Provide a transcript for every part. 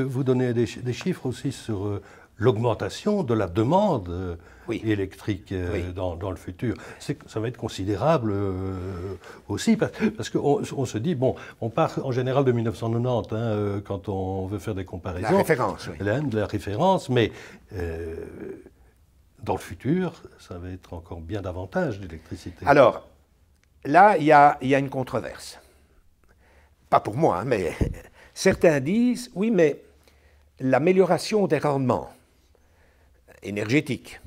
vous donnez des chiffres aussi sur l'augmentation de la demande électrique dans le futur. Ça va être considérable aussi, parce qu'on se dit, bon, on part en général de 1990 quand on veut faire des comparaisons. La référence, oui. La référence, mais dans le futur, ça va être encore bien davantage d'électricité. Alors, là, il y a une controverse. Pas pour moi, hein, mais certains disent, oui, mais l'amélioration des rendements énergétiques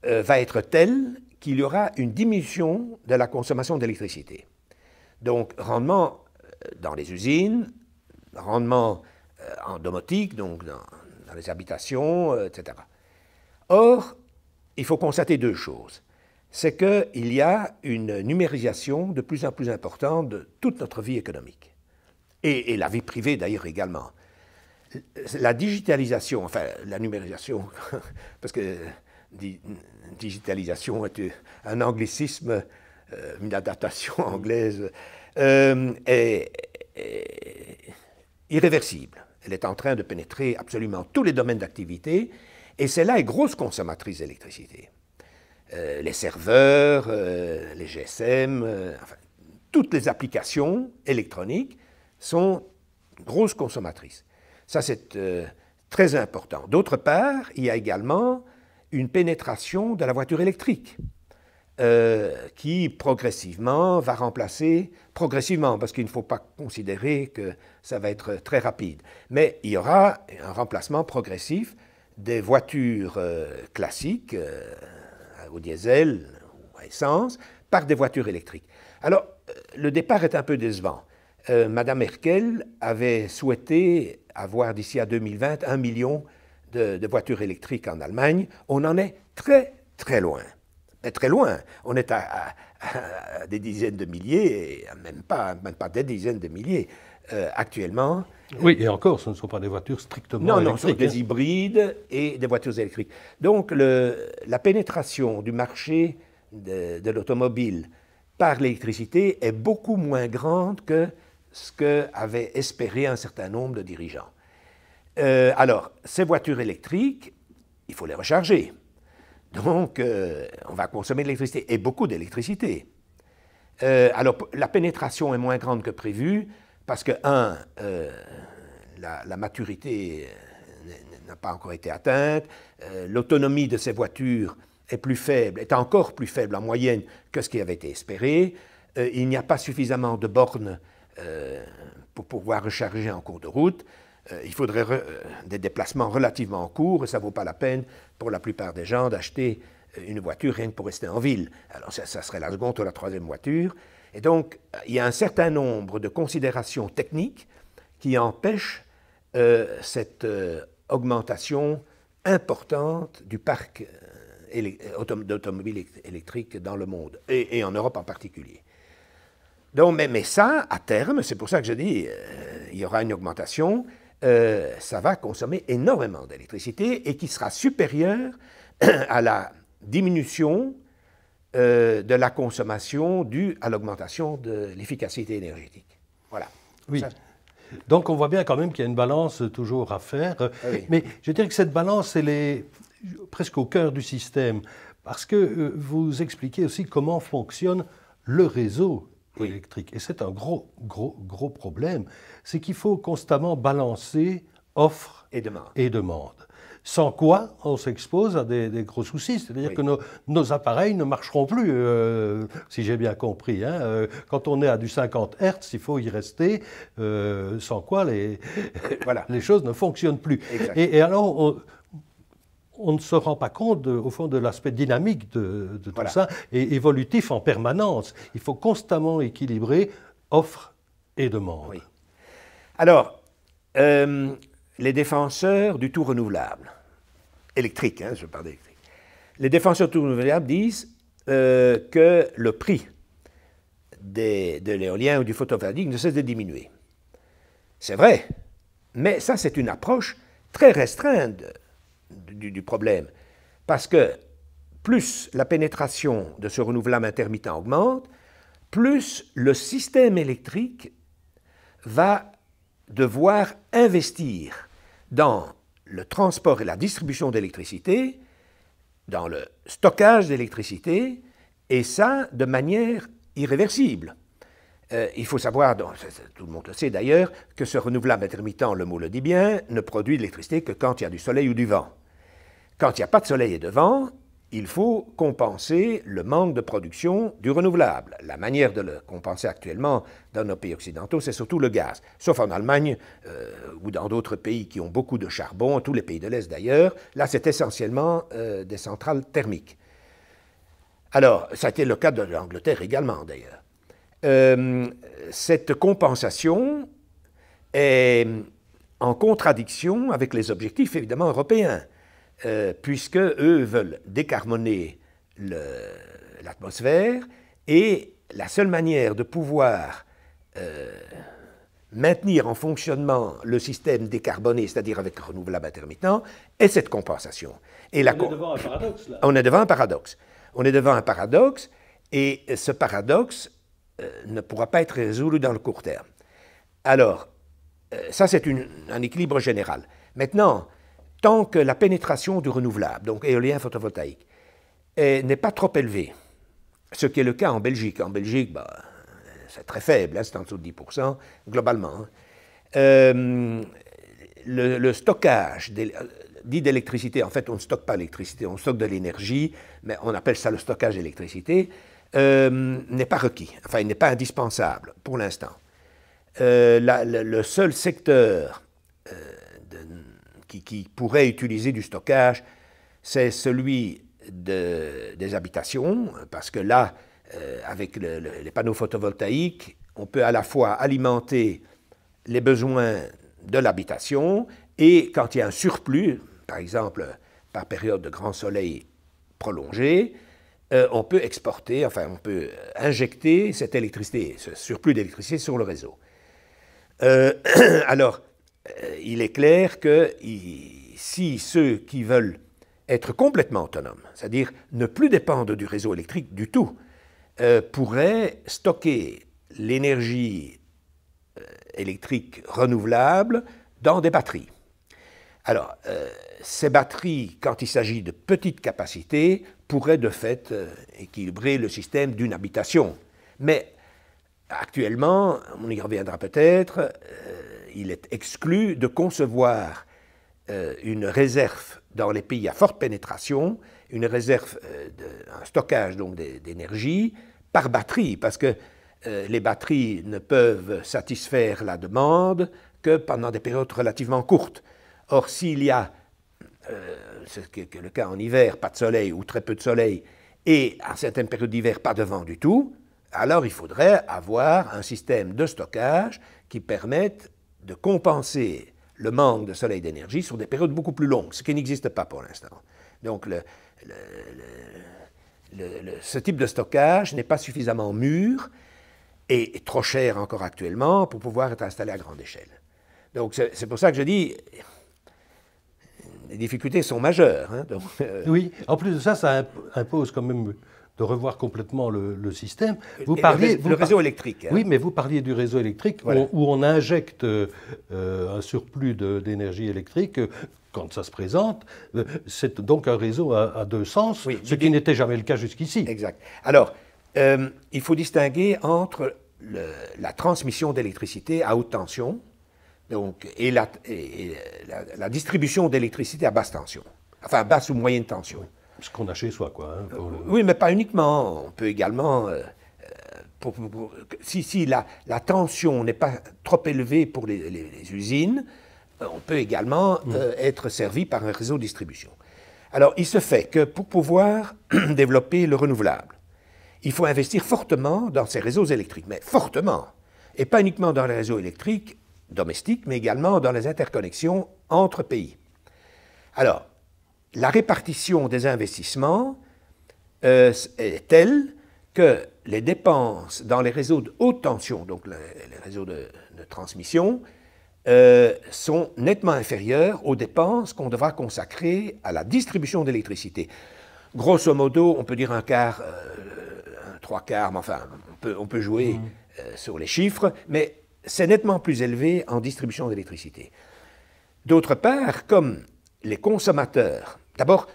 va être telle qu'il y aura une diminution de la consommation d'électricité. Donc, rendement dans les usines, rendement en domotique, donc dans les habitations, etc. Or, il faut constater deux choses. C'est qu'il y a une numérisation de plus en plus importante de toute notre vie économique. Et la vie privée, d'ailleurs, également. La digitalisation, enfin, la numérisation, parce que digitalisation est un anglicisme, une adaptation anglaise, est irréversible. Elle est en train de pénétrer absolument tous les domaines d'activité, et celle-là est grosse consommatrice d'électricité. Les serveurs, les GSM, enfin, toutes les applications électroniques sont grosses consommatrices. Ça, c'est très important. D'autre part, il y a également une pénétration de la voiture électrique qui, progressivement, va remplacer, progressivement, parce qu'il ne faut pas considérer que ça va être très rapide, mais il y aura un remplacement progressif des voitures classiques, au diesel ou à essence, par des voitures électriques. Alors, le départ est un peu décevant. Madame Merkel avait souhaité avoir d'ici à 2020 1 million de voitures électriques en Allemagne. On en est très, très loin. Mais très loin. On est à des dizaines de milliers, et même pas des dizaines de milliers actuellement. Oui, et encore, ce ne sont pas des voitures strictement électriques. Non, ce sont des hybrides et des voitures électriques. Donc, la pénétration du marché de l'automobile par l'électricité est beaucoup moins grande que ce qu'avaient espéré un certain nombre de dirigeants. Alors, ces voitures électriques, il faut les recharger. Donc, on va consommer de l'électricité, et beaucoup d'électricité. Alors, la pénétration est moins grande que prévu, parce que, la maturité n'a pas encore été atteinte, l'autonomie de ces voitures est plus faible, est encore plus faible en moyenne que ce qui avait été espéré, il n'y a pas suffisamment de bornes pour pouvoir recharger en cours de route, il faudrait des déplacements relativement courts, et ça ne vaut pas la peine pour la plupart des gens d'acheter une voiture rien que pour rester en ville. Alors ça serait la seconde ou la troisième voiture. Et donc, il y a un certain nombre de considérations techniques qui empêchent cette augmentation importante du parc d'automobiles électriques dans le monde, et en Europe en particulier. Donc, mais ça, à terme, c'est pour ça que je dis, il y aura une augmentation, ça va consommer énormément d'électricité et qui sera supérieure à la diminution de la consommation due à l'augmentation de l'efficacité énergétique. Voilà. Oui. Ça, donc on voit bien quand même qu'il y a une balance toujours à faire. oui. Mais je dirais que cette balance, elle est presque au cœur du système, parce que vous expliquez aussi comment fonctionne le réseau électrique. Et c'est un gros problème. C'est qu'il faut constamment balancer offre et demande. Sans quoi, on s'expose à des gros soucis. C'est-à-dire que nos appareils ne marcheront plus, si j'ai bien compris. Quand on est à du 50 Hz, il faut y rester, sans quoi les choses ne fonctionnent plus. Et alors, on ne se rend pas compte, au fond, de l'aspect dynamique de tout ça, et évolutif en permanence. Il faut constamment équilibrer offre et demande. Oui. Alors, les défenseurs du tout renouvelable, électrique, je parle d'électrique, les défenseurs du tout renouvelable disent que le prix de l'éolien ou du photovoltaïque ne cesse de diminuer. C'est vrai, mais ça, c'est une approche très restreinte du problème, parce que plus la pénétration de ce renouvelable intermittent augmente, plus le système électrique va devoir investir dans le transport et la distribution d'électricité, dans le stockage d'électricité, et ça de manière irréversible. Il faut savoir, tout le monde le sait d'ailleurs, que ce renouvelable intermittent, le mot le dit bien, ne produit de l'électricité que quand il y a du soleil ou du vent. Quand il n'y a pas de soleil et de vent, il faut compenser le manque de production du renouvelable. La manière de le compenser actuellement dans nos pays occidentaux, c'est surtout le gaz. Sauf en Allemagne ou dans d'autres pays qui ont beaucoup de charbon, tous les pays de l'Est d'ailleurs, là c'est essentiellement des centrales thermiques. Alors, ça a été le cas de l'Angleterre également d'ailleurs. Cette compensation est en contradiction avec les objectifs évidemment européens, puisque eux veulent décarboner l'atmosphère et la seule manière de pouvoir maintenir en fonctionnement le système décarboné, c'est-à-dire avec renouvelable intermittent, est cette compensation. Et on est devant un paradoxe là. On est devant un paradoxe. On est devant un paradoxe et ce paradoxe ne pourra pas être résolu dans le court terme. Alors, ça c'est un équilibre général. Maintenant, tant que la pénétration du renouvelable, donc éolien photovoltaïque, n'est pas trop élevée, ce qui est le cas en Belgique. En Belgique, c'est très faible, c'est en dessous de 10% globalement. Le stockage dit d'électricité, en fait on ne stocke pas l'électricité, on stocke de l'énergie, mais on appelle ça le stockage d'électricité, n'est pas requis, enfin il n'est pas indispensable pour l'instant. Le seul secteur qui pourrait utiliser du stockage, c'est celui des habitations, parce que là, avec les panneaux photovoltaïques, on peut à la fois alimenter les besoins de l'habitation et quand il y a un surplus, par exemple par période de grand soleil prolongé, on peut exporter, enfin on peut injecter cette électricité, ce surplus d'électricité sur le réseau. Alors, il est clair que si ceux qui veulent être complètement autonomes, c'est-à-dire ne plus dépendre du réseau électrique du tout, pourraient stocker l'énergie électrique renouvelable dans des batteries. Alors, ces batteries, quand il s'agit de petites capacités, pourraient de fait équilibrer le système d'une habitation. Mais actuellement, on y reviendra peut-être, il est exclu de concevoir une réserve dans les pays à forte pénétration, une réserve, un stockage donc d'énergie par batterie, parce que les batteries ne peuvent satisfaire la demande que pendant des périodes relativement courtes. Or, s'il y a, c'est le cas en hiver, pas de soleil ou très peu de soleil, et à certaines périodes d'hiver, pas de vent du tout, alors il faudrait avoir un système de stockage qui permette de compenser le manque de soleil d'énergie sur des périodes beaucoup plus longues, ce qui n'existe pas pour l'instant. Donc ce type de stockage n'est pas suffisamment mûr et trop cher encore actuellement pour pouvoir être installé à grande échelle. Donc c'est pour ça que je dis, les difficultés sont majeures. Hein, donc, oui, en plus de ça, ça impose quand même de revoir complètement le système. Vous parliez le réseau électrique. Hein. Oui, mais vous parliez du réseau électrique voilà. où on injecte un surplus d'énergie électrique quand ça se présente. C'est donc un réseau à deux sens, oui, ce qui n'était jamais le cas jusqu'ici. Exact. Alors, il faut distinguer entre la transmission d'électricité à haute tension donc, et la distribution d'électricité à basse tension, enfin à basse ou moyenne tension. Oui. Ce qu'on a chez soi, quoi. Hein, oui, mais pas uniquement. On peut également, si la tension n'est pas trop élevée pour les usines, on peut également être servi par un réseau de distribution. Alors, il se fait que pour pouvoir développer le renouvelable, il faut investir fortement dans ces réseaux électriques, mais fortement, et pas uniquement dans les réseaux électriques domestiques, mais également dans les interconnexions entre pays. Alors, la répartition des investissements est telle que les dépenses dans les réseaux de haute tension, donc les réseaux de transmission, sont nettement inférieures aux dépenses qu'on devra consacrer à la distribution d'électricité. Grosso modo, on peut dire un quart, trois quarts, mais enfin, on peut jouer sur les chiffres, mais c'est nettement plus élevé en distribution d'électricité. D'autre part, comme les consommateurs, d'abord,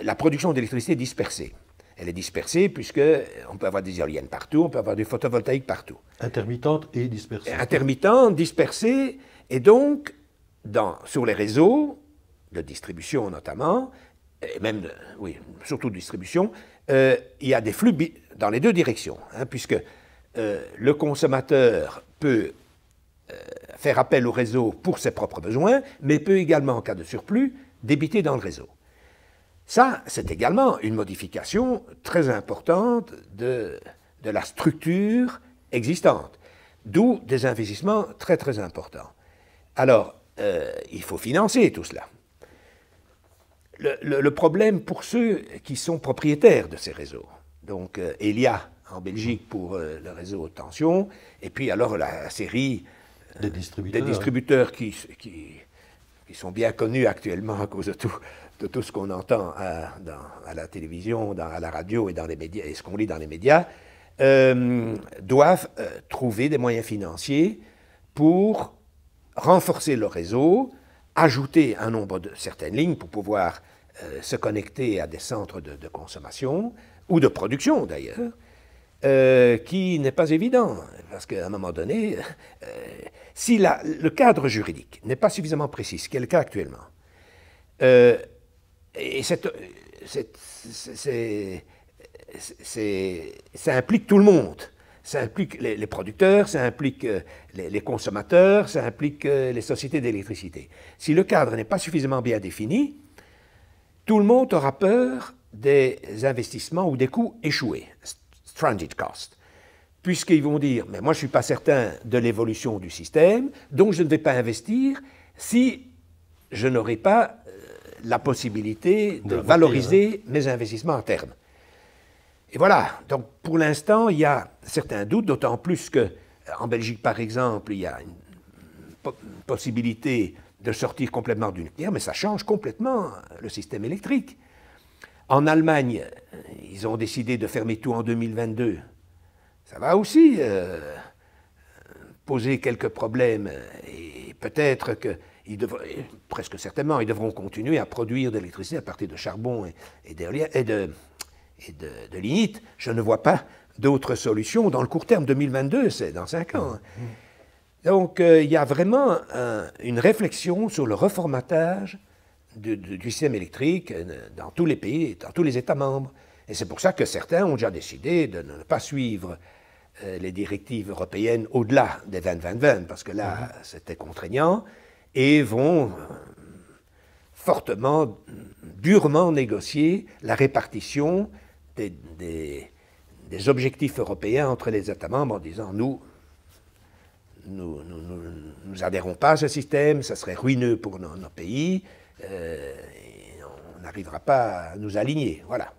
la production d'électricité est dispersée. Elle est dispersée puisqu'on peut avoir des éoliennes partout, on peut avoir du photovoltaïque partout. Intermittente et dispersée. Intermittente, dispersée, et donc, sur les réseaux de distribution notamment, et même, oui, surtout de distribution, il y a des flux dans les deux directions, hein, puisque le consommateur peut faire appel au réseau pour ses propres besoins, mais peut également, en cas de surplus, débiter dans le réseau. Ça, c'est également une modification très importante de la structure existante, d'où des investissements très très importants. Alors, il faut financer tout cela. Le problème pour ceux qui sont propriétaires de ces réseaux, donc Elia en Belgique pour le réseau haute tension, et puis alors la série des distributeurs qui sont bien connus actuellement à cause de tout ce qu'on entend à la télévision, à la radio et dans les médias, et ce qu'on lit dans les médias, doivent trouver des moyens financiers pour renforcer le réseau, ajouter un nombre de certaines lignes pour pouvoir se connecter à des centres de consommation, ou de production d'ailleurs, qui n'est pas évident, parce qu'à un moment donné, si le cadre juridique n'est pas suffisamment précis, ce qui est le cas actuellement, et ça implique tout le monde. Ça implique les producteurs, ça implique les consommateurs, ça implique les sociétés d'électricité. Si le cadre n'est pas suffisamment bien défini, tout le monde aura peur des investissements ou des coûts échoués, stranded cost, puisqu'ils vont dire « mais moi je ne suis pas certain de l'évolution du système, donc je ne vais pas investir si je n'aurai pas la possibilité de valoriser mes investissements à terme ». Et voilà, donc pour l'instant, il y a certains doutes, d'autant plus qu'en Belgique, par exemple, il y a une possibilité de sortir complètement du nucléaire, mais ça change complètement le système électrique. En Allemagne, ils ont décidé de fermer tout en 2022. Ça va aussi poser quelques problèmes, et peut-être que presque certainement, ils devront continuer à produire de l'électricité à partir de charbon et de lignite. Je ne vois pas d'autres solutions dans le court terme. 2022, c'est dans 5 ans. Donc, il y a vraiment une réflexion sur le reformatage du système électrique dans tous les pays, dans tous les États membres. Et c'est pour ça que certains ont déjà décidé de ne pas suivre les directives européennes au-delà des 20-20-20, parce que là, c'était contraignant, et vont fortement, durement négocier la répartition des objectifs européens entre les États membres en disant nous adhérons pas à ce système, ça serait ruineux pour nos pays, et on n'arrivera pas à nous aligner. Voilà.